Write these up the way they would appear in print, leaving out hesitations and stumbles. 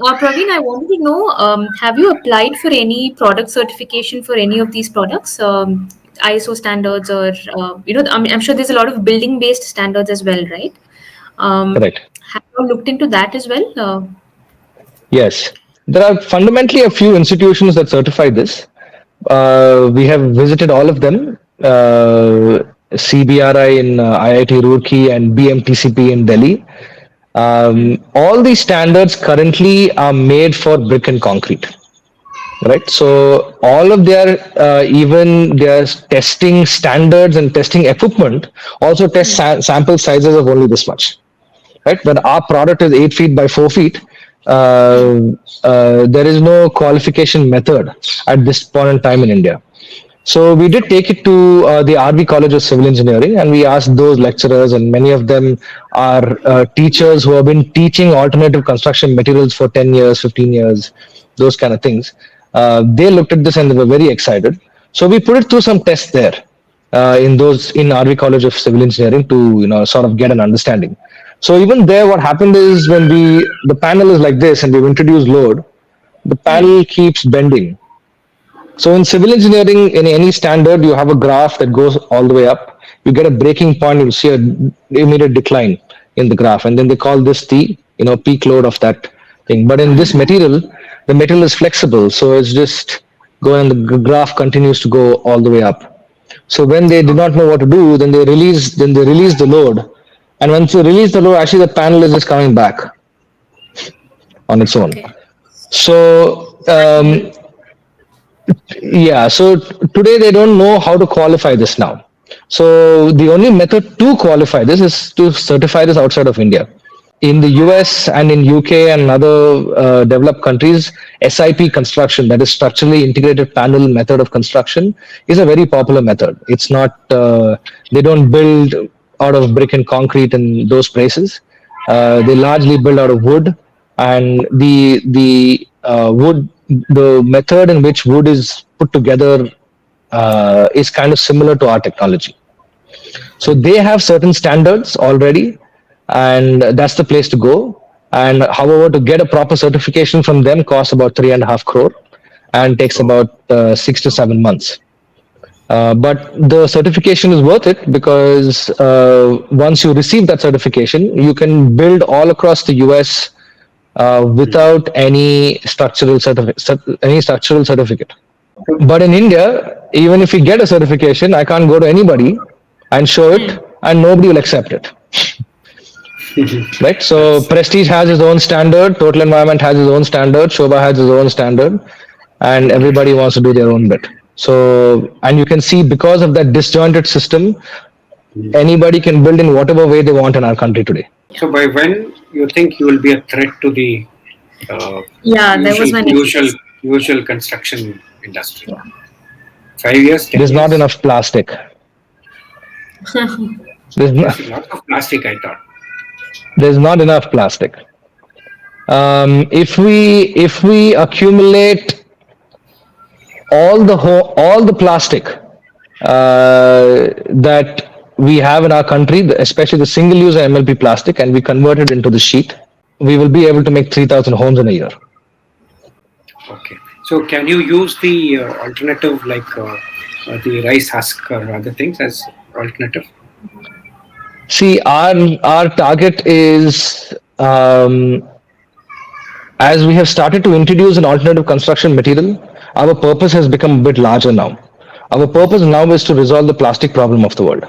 Praveen, I wanted to know, have you applied for any product certification for any of these products, ISO standards, or I'm sure there's a lot of building-based standards as well, right? Um, Correct. have you looked into that as well? Yes. There are fundamentally a few institutions that certify this. We have visited all of them. CBRI in IIT Roorkee and BMTCP in Delhi. All these standards currently are made for brick and concrete, right? So all of their even their testing standards and testing equipment also test sample sizes of only this much, right? When our product is 8 feet by 4 feet, there is no qualification method at this point in time in India. So we did take it to the RV College of Civil Engineering, and we asked those lecturers, and many of them are teachers who have been teaching alternative construction materials for 10 years, 15 years, those kind of things. They looked at this and they were very excited. So we put it through some tests there in RV College of Civil Engineering to sort of get an understanding. So even there, what happened is when the panel is like this and we've introduced load, the panel keeps bending. So in civil engineering, in any standard, you have a graph that goes all the way up. You get a breaking point, you see an immediate decline in the graph, and then they call this the peak load of that thing. But in this material, the material is flexible, so it's just going. The graph continues to go all the way up. So when they did not know what to do, then they release the load, and once they release the load, actually the panel is just coming back on its own. Okay. So yeah, so today they don't know how to qualify this now. So the only method to qualify this is to certify this outside of India. In the US and in UK and other developed countries, SIP construction, that is structurally integrated panel method of construction, is a very popular method. It's not, they don't build out of brick and concrete in those places. They largely build out of wood, and the method in which wood is put together is kind of similar to our technology. So they have certain standards already, and that's the place to go. And however, to get a proper certification from them costs about 3.5 crore and takes about 6 to 7 months. But the certification is worth it because once you receive that certification, you can build all across the US without any structural certificate. But in India, even if you get a certification, I can't go to anybody and show it, and nobody will accept it. Right? So Prestige has its own standard, Total Environment has its own standard, Shobha has its own standard, and everybody wants to do their own bit. So, and you can see because of that disjointed system, anybody can build in whatever way they want in our country today. So by when you think you will be a threat to the That was my next question. usual construction industry? 5 years, 10 There's years? not enough plastic. There's not, Lots of plastic, I thought. there's not enough plastic. If we accumulate all the plastic that we have in our country, especially the single-use MLP plastic, and we convert it into the sheet, we will be able to make 3,000 homes in a year. Okay. So can you use the alternative like the rice husk or other things as alternative? See, our target is as we have started to introduce an alternative construction material, our purpose has become a bit larger now. Our purpose now is to resolve the plastic problem of the world,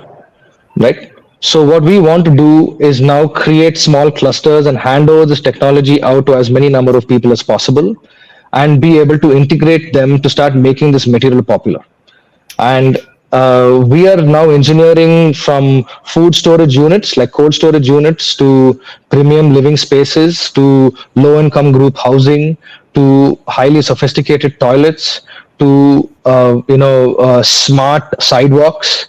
right? So what we want to do is now create small clusters and hand over this technology out to as many number of people as possible, and be able to integrate them to start making this material popular. And we are now engineering from food storage units like cold storage units to premium living spaces to low income group housing to highly sophisticated toilets to smart sidewalks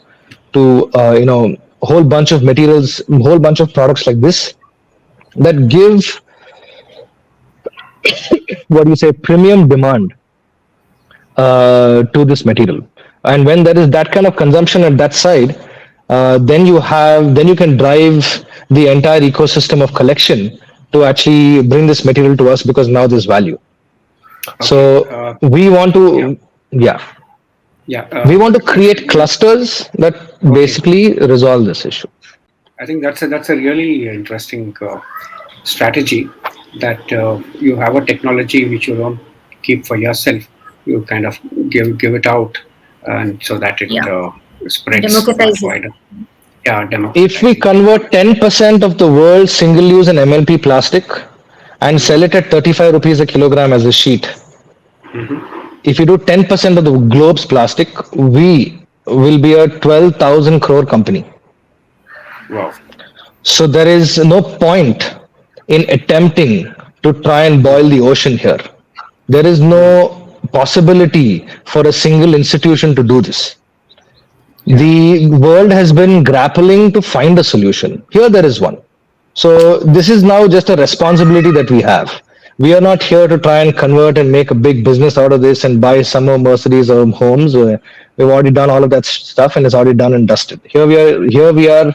to a whole bunch of materials, a whole bunch of products like this that give what do you say premium demand to this material. And when there is that kind of consumption at that side, then you can drive the entire ecosystem of collection to actually bring this material to us because now there's value. Okay. So we want Yeah. to, yeah, Yeah. we want to create clusters that Okay. basically resolve this issue. I think that's a really interesting strategy that you have a technology which you don't keep for yourself. You kind of give it out, and so that it Yeah. spreads much Democratize it. wider. Yeah, If we democratizing. convert 10% of the world's single-use and MLP plastic and Hmm. sell it at 35 rupees a kilogram as a sheet, Hmm. if you do 10% of the globe's plastic, we will be a 12,000 crore company. Wow. So there is no point in attempting to try and boil the ocean here. There is Hmm. no possibility for a single institution to do this. Yeah. The world has been grappling to find a solution. Here there is one. So this is now just a responsibility that we have. We are not here to try and convert and make a big business out of this and buy summer Mercedes or homes. We've already done all of that stuff and it's already done and dusted. Here we are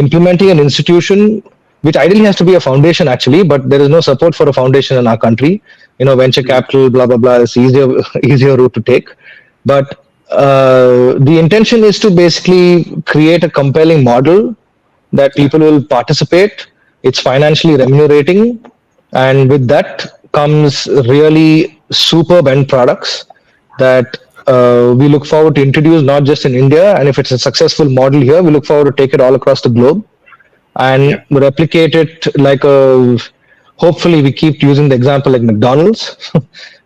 implementing an institution which ideally has to be a foundation actually, but there is no support for a foundation in our country. Venture Hmm. capital, blah blah blah, is easier easier route to take. But the intention is to basically create a compelling model that Yeah. people will participate. It's financially remunerating, and with that comes really superb end products that we look forward to introduce not just in India. And if it's a successful model here, we look forward to take it all across the globe Yeah. and replicate it like a. Hopefully, we keep using the example like McDonald's.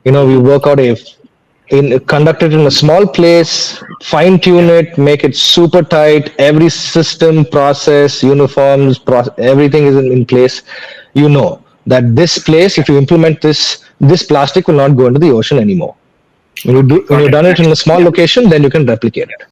We Hmm. work out a in conduct it in a small place, fine tune Yeah. it, make it super tight. Every system, process, uniforms, everything is in place. You know that this place, Yeah. if you implement this plastic will not go into the ocean anymore. When Okay. you've Got it. done it in a Next. small Yeah. location, then you can replicate Yeah. it.